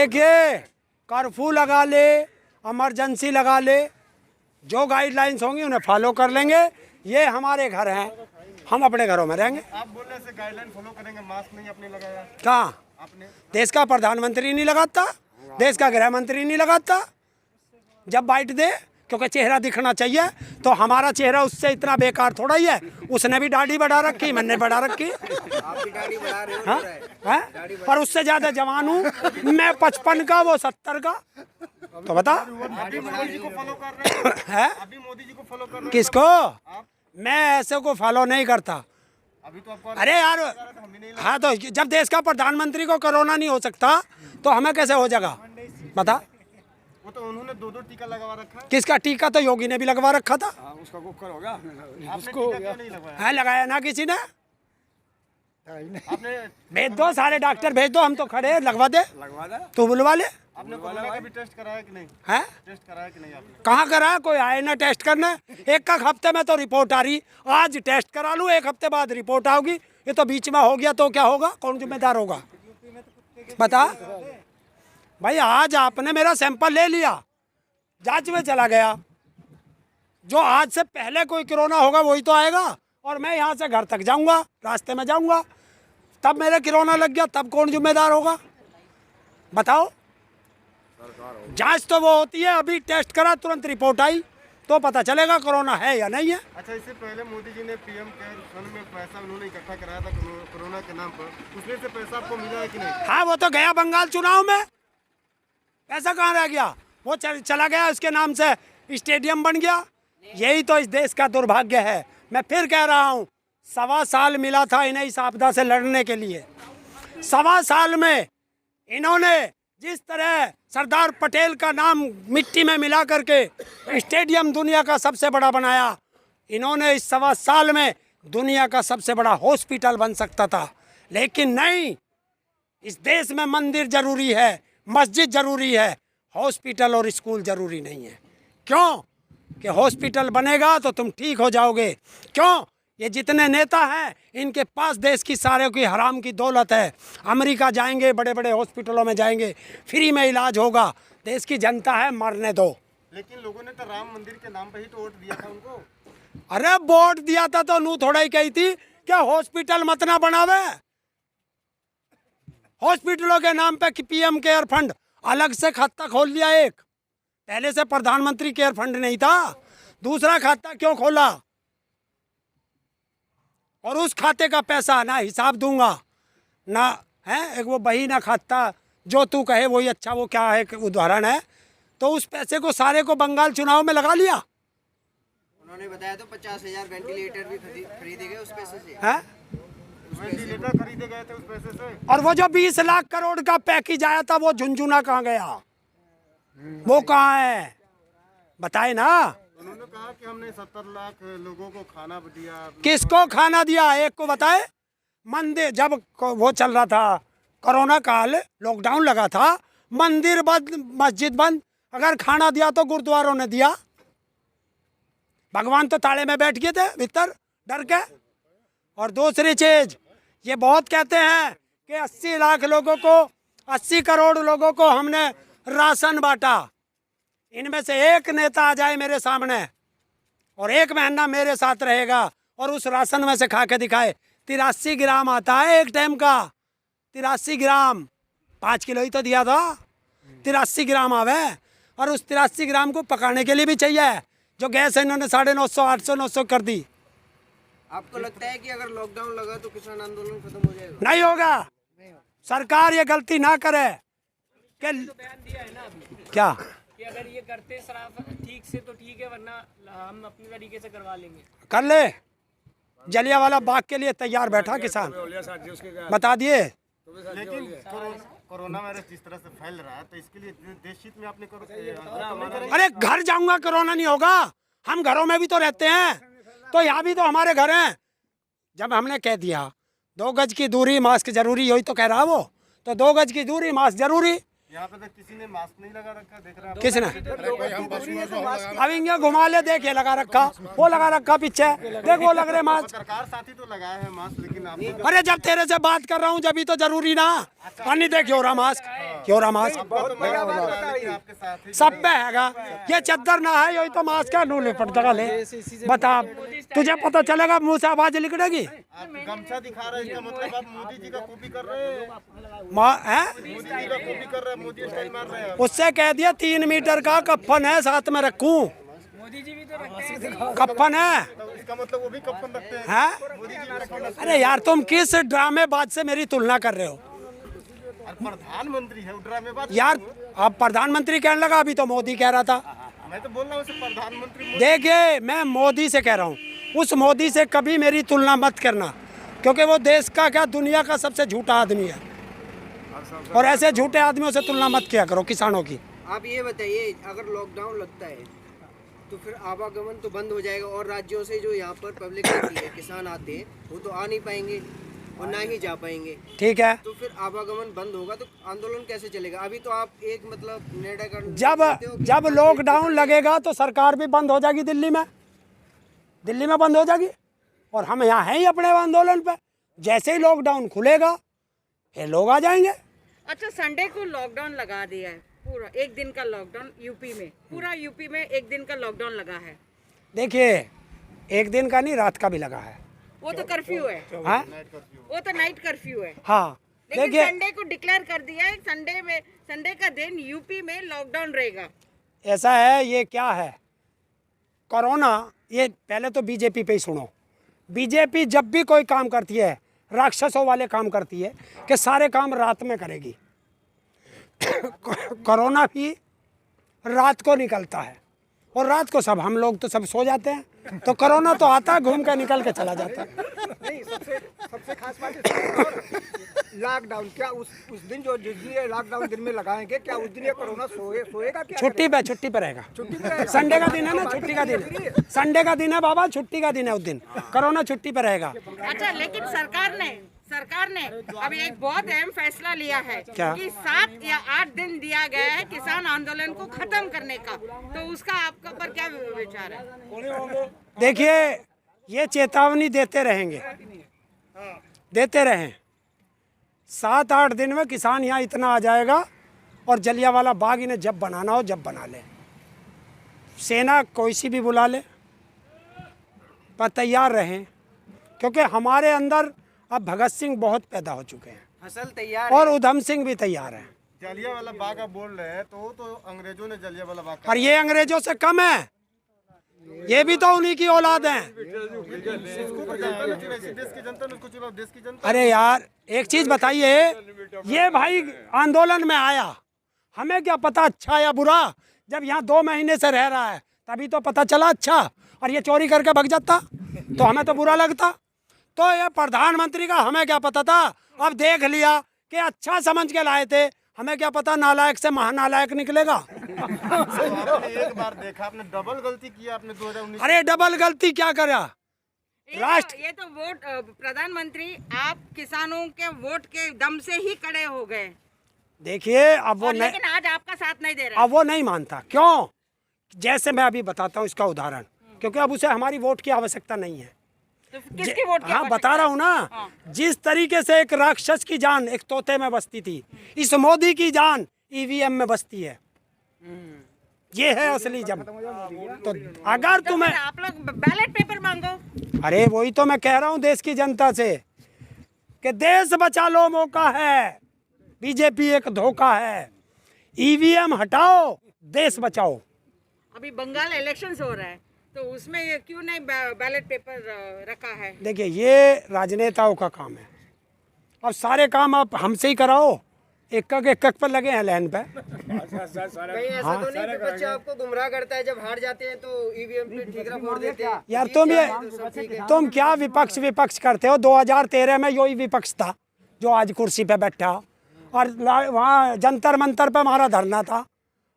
देखिए, कर्फ्यू लगा ले, इमरजेंसी लगा ले, जो गाइडलाइंस होंगी उन्हें फॉलो कर लेंगे। ये हमारे घर हैं, हम अपने घरों में रहेंगे। आप बोल रहे से गाइडलाइन फॉलो करेंगे, मास्क नहीं अपने लगाया? कहाँ? आपने? देश का प्रधानमंत्री नहीं लगाता, देश का गृह मंत्री नहीं लगाता। जब बाइट दे, क्योंकि चेहरा दिखना चाहिए, तो हमारा चेहरा उससे इतना बेकार थोड़ा ही है। उसने भी दाढ़ी बढ़ा रखी, मैंने बढ़ा रखी। आप भी दाढ़ी बढ़ा रहे हो? हाँ? हाँ? पर उससे ज्यादा जवान हूँ मैं, 55 का, वो 70 का। तो बता, अभी मोदी जी को फॉलो कर रहे है? अभी मोदी जी को फॉलो कर रहे किसको? मैं ऐसे को फॉलो नहीं करता। अभी तो आपको अरे यार, हाँ, तो जब देश का प्रधानमंत्री को कोरोना नहीं हो सकता तो हमें कैसे हो जाएगा बता? वो तो उन्होंने 2-2 टीका लगवा रखा है। किसका टीका? तो योगी ने भी लगवा रखा था। उसका कुकर होगा। आपने टीका क्यों नहीं लगवाया? है, लगाया ना किसी ने। आपने भेज दो, सारे डॉक्टर भेज दो, हम तो खड़े हैं, लगवा दे। तू बुलवा ले। आपने कोरोना का भी टेस्ट कराया कि नहीं? है? टेस्ट कराया कि नहीं आपने? कहाँ करा? कोई आए ना टेस्ट करने। एक हफ्ते में तो रिपोर्ट आ रही, आज टेस्ट करा लूँ, एक हफ्ते बाद रिपोर्ट आओगी। ये तो बीच में हो गया तो क्या होगा? कौन जिम्मेदार होगा बता? भाई, आज आपने मेरा सैंपल ले लिया, जांच में चला गया, जो आज से पहले कोई कोरोना होगा वही तो आएगा, और मैं यहाँ से घर तक जाऊँगा, रास्ते में जाऊँगा, तब मेरे कोरोना लग गया, तब कौन जिम्मेदार होगा बताओ? जांच तो वो होती है, अभी टेस्ट करा, तुरंत रिपोर्ट आई तो पता चलेगा कोरोना है या नहीं है। अच्छा, इससे पहले मोदी जी ने पीएम केयर फंड में पैसा उन्होंने इकट्ठा कराया था कोरोना के नाम पर, उसमें से पैसा आपको मिला है कि नहीं? हाँ, वो तो गया बंगाल चुनाव में, पैसा कहाँ रह गया? वो चला गया, उसके नाम से स्टेडियम बन गया। यही तो इस देश का दुर्भाग्य है। मैं फिर कह रहा हूँ, 1.25 साल मिला था इन्हें इस आपदा से लड़ने के लिए। 1.25 साल में इन्होंने जिस तरह सरदार पटेल का नाम मिट्टी में मिला करके स्टेडियम दुनिया का सबसे बड़ा बनाया, इन्होंने इस 1.25 साल में दुनिया का सबसे बड़ा हॉस्पिटल बन सकता था, लेकिन नहीं। इस देश में मंदिर जरूरी है, मस्जिद जरूरी है, हॉस्पिटल और स्कूल जरूरी नहीं है। क्यों? कि हॉस्पिटल बनेगा तो तुम ठीक हो जाओगे। क्यों? ये जितने नेता हैं, इनके पास देश की सारे की हराम की दौलत है। अमेरिका जाएंगे, बड़े बड़े हॉस्पिटलों में जाएंगे, फ्री में इलाज होगा। देश की जनता है, मरने दो। लेकिन लोगों ने तो राम मंदिर के नाम पर ही तो वोट दिया था उनको। अरे वोट दिया था तो नू थोड़ा ही कही थी क्या हॉस्पिटल मत ना बनावे। हॉस्पिटलों के नाम पे पीएम केयर फंड अलग से खाता खोल लिया। एक पहले से प्रधानमंत्री केयर फंड नहीं था, दूसरा खाता क्यों खोला? और उस खाते का पैसा ना हिसाब दूंगा ना है, एक वो बही ना खाता, जो तू कहे वही अच्छा, वो क्या है उदाहरण है। तो उस पैसे को सारे को बंगाल चुनाव में लगा लिया। उन्होंने बताया तो 50,000 वेंटिलेटर भी खरीदे गए उस पैसे से। है? वेंटिलेटर खरीदे गए थे उस पैसे से। और वो जो 20 लाख करोड़ का पैकेज आया था, वो झुनझुना कहाँ गया? वो कहाँ है बताए ना। उन्होंने कहा कि हमने 70 लाख लोगों को खाना दिया। किसको खाना दिया? एक को बताए। मंदिर जब वो चल रहा था, कोरोना काल, लॉकडाउन लगा था, मंदिर बंद, मस्जिद बंद, अगर खाना दिया तो गुरुद्वारों ने दिया। भगवान तो ताले में बैठ गए थे भीतर डर के। और दूसरी चीज, ये बहुत कहते हैं कि 80 लाख लोगों को, 80 करोड़ लोगों को हमने राशन बांटा। इनमें से एक नेता आ जाए मेरे सामने और 1 महीना मेरे साथ रहेगा और उस राशन में से खा के दिखाए। 83 ग्राम आता है एक टाइम का, 83 ग्राम, 5 किलो ही तो दिया था। 83 ग्राम आवे, और उस 83 ग्राम को पकाने के लिए भी चाहिए। जो गैस है इन्होंने 950, 800, 900 कर दी। आपको लगता है कि अगर लॉकडाउन लगा तो किसान आंदोलन खत्म हो जाएगा? नहीं होगा। सरकार ये गलती ना करे कि बयान दिया है ना अभी क्या कि अगर ये करते सराफ ठीक से तो ठीक है, वरना हम अपने तरीके से करवा लेंगे। कर ले। जलियांवाला बाग के लिए तैयार बैठा किसान, बता दिए। लेकिन कोरोना वायरस जिस तरह से फैल रहा है, तो इसके लिए देश हित में आपने अरे घर जाऊंगा, कोरोना नहीं होगा। हम घरों में भी तो रहते हैं, तो यहाँ भी तो हमारे घर हैं। जब हमने कह दिया 2 गज की दूरी, मास्क जरूरी, यही तो कह रहा वो, तो 2 गज की दूरी, मास्क जरूरी। यहाँ पे तो किसी ने मास्क नहीं लगा रखा, देख रहे हैं। किसने? अब इंगे घुमा ले, देख ये लगा रखा, वो लगा रखा पीछे, देख वो लग रहे मास्क। सरकार साथी तो लगाए हैं मास्क, लेकिन आप अरे जब तेरे से बात कर रहा हूँ जब ही तो जरूरी ना। नहीं देख हो रहा मास्क, क्यों रहा मास्क? आपके साथ ही सब पे हैगा। ये चद्दर ना है यही तो मास्क का नू लिपट जगह ले। बता, तुझे पता चलेगा मुंह से आवाज निकलेगी? आप गमछा दिखा रहे हैं, इसका मतलब आप मोदी जी का कॉपी कर रहे हैं। है मोदी जी का कॉपी कर रहे हैं, मोदी स्टाइल मार रहे हैं आप। उससे कह दिया 3 मीटर का कफन है साथ में रखूं। मोदी जी भी तो रखते हैं। कफन है, तो इसका मतलब वो भी कफन रखते हैं। हैं? मोदी जी भी कफन रखते अरे यार तुम किस ड्रामेबाज से मेरी तुलना कर रहे हो हैं। प्रधानमंत्री है, ड्रामेबाज यार? अब प्रधानमंत्री कहने लगा, अभी तो मोदी कह रहा था। मैं तो बोल रहा हूँ उसे प्रधानमंत्री। देखिए मैं मोदी से कह रहा हूँ, उस मोदी से कभी मेरी तुलना मत करना, क्योंकि वो देश का क्या दुनिया का सबसे झूठा आदमी है, और ऐसे झूठे आदमियों से तुलना मत किया करो किसानों की। आप ये बताइए, अगर लॉकडाउन लगता है तो फिर आवागमन तो बंद हो जाएगा, और राज्यों से जो यहाँ पर पब्लिक आती है, किसान आते हैं, वो तो आ नहीं पाएंगे और ना ही जा पाएंगे। ठीक है, तो फिर आवागमन बंद होगा तो आंदोलन कैसे चलेगा? अभी तो आप एक मतलब निर्णय कर जब लॉकडाउन लगेगा तो सरकार भी बंद हो जाएगी, दिल्ली में बंद हो जाएगी, और हम यहाँ हैं ही अपने आंदोलन पे। जैसे ही लॉकडाउन खुलेगा फिर लोग आ जाएंगे। अच्छा, संडे को लॉकडाउन लगा दिया है, पूरा 1 दिन का लॉकडाउन यूपी में, पूरा यूपी में 1 दिन का लॉकडाउन लगा है। देखिए 1 दिन का नहीं, रात का भी लगा है। वो तो कर्फ्यू है, हाँ वो तो नाइट कर्फ्यू है। हाँ, लेकिन देखिए संडे को डिक्लेयर कर दिया है, संडे का दिन यूपी में लॉकडाउन रहेगा। ऐसा है, ये क्या है कोरोना, ये पहले तो बीजेपी पे ही सुनो। बीजेपी जब भी कोई काम करती है, राक्षसों वाले काम करती है कि सारे काम रात में करेगी। कोरोना भी रात को निकलता है, और रात को सब हम लोग तो सब सो जाते हैं, तो कोरोना तो आता है, घूम के निकल के चला जाता है। नहीं, सबसे खास बात है लॉकडाउन। क्या उस दिन जो जिस दिन ये लॉकडाउन दिन में लगाएंगे, क्या उस दिन ये कोरोना सोएगा क्या? छुट्टी पे रहेगा। संडे का दिन है ना, छुट्टी का दिन है, संडे का दिन है बाबा, छुट्टी का दिन है उस दिन, कोरोना छुट्टी पे रहेगा। अच्छा, लेकिन सरकार ने अभी एक बहुत अहम फैसला लिया है क्या? कि 7 या 8 दिन दिया गया है किसान आंदोलन को खत्म करने का, तो उसका आपका पर क्या विचार है? देखिए ये चेतावनी देते रहेंगे, देते रहें। 7-8 दिन में किसान यहाँ इतना आ जाएगा, और जलियांवाला बाग इन्हें जब बनाना हो जब बना ले, सेना कोई सी भी बुला ले, पर तैयार रहें, क्योंकि हमारे अंदर अब भगत सिंह बहुत पैदा हो चुके हैं, फसल तैयार और उधम सिंह भी तैयार है। जलियांवाला बाग आप बोल रहे हैं, तो अंग्रेजों ने जलियांवाला बाग और ये अंग्रेजों से कम है, ये भी तो उन्हीं की औलाद हैं। देश की जनता ने उसको चुना, देश की जनता। अरे यार एक चीज बताइए, ये भाई आंदोलन में आया, हमें क्या पता अच्छा या बुरा? जब यहाँ 2 महीने से रह रहा है तभी तो पता चला अच्छा, और ये चोरी करके भाग जाता तो हमें तो बुरा लगता। तो ये प्रधानमंत्री का हमें क्या पता था? अब देख लिया कि अच्छा समझ के लाए थे, हमें क्या पता नालायक से महानालायक निकलेगा। आपने एक बार देखा, आपने डबल गलती किया आपने 2019। अरे डबल गलती क्या करा? ये तो वोट, प्रधानमंत्री आप किसानों के वोट के दम से ही खड़े हो गए। देखिए अब वो लेकिन आज आपका साथ नहीं दे रहा। अब वो नहीं मानता। क्यों? जैसे मैं अभी बताता हूँ इसका उदाहरण, क्योंकि अब उसे हमारी वोट की आवश्यकता नहीं है। तो किसकी वोट की हाँ बता रहा हूँ ना, जिस तरीके से एक राक्षस की जान एक तोते में बसती थी, इस मोदी की जान ईवीएम में बसती है। ये है असली जब। तो अगर तुम्हें आप लोग बैलेट पेपर मांगो। अरे वही तो मैं कह रहा हूँ देश की जनता से कि देश बचा लो मौका है, बीजेपी एक धोखा है, ईवीएम हटाओ, देश बचाओ। अभी बंगाल इलेक्शंस हो रहा है, तो उसमें ये क्यों नहीं बैलेट पेपर रखा है? देखिए ये राजनेताओं का काम है, अब सारे काम आप हमसे ही कराओ, एक पर लगे हैं लाइन पे। कहीं ऐसा तो नहीं कि बच्चा आपको गुमराह करता है, जब हार जाते हैं तो ईवीएम पे ठीकरा फोड़ देते हैं? यार तुम क्या विपक्ष करते हो? 2013 में यही विपक्ष था जो आज कुर्सी पे बैठा, और वहाँ जंतर मंतर पे हमारा धरना था,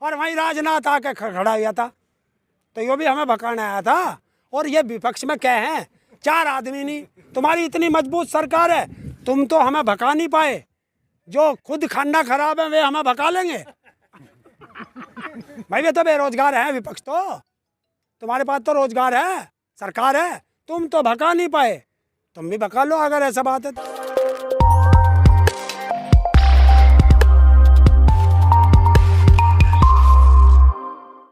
और वहीं राजनाथ आके खड़ा हुआ था, तो ये भी हमें भकाने आया था। और ये विपक्ष में क्या है? 4 आदमी नहीं। तुम्हारी इतनी मजबूत सरकार है, तुम तो हमें भका नहीं पाए, जो खुद खाना खराब है वे हमें भका लेंगे। भाई वे तो बेरोजगार है विपक्ष, तो तुम्हारे पास तो रोजगार है, सरकार है, तुम तो भका नहीं पाए, तुम भी भका लो अगर ऐसा बात है तो।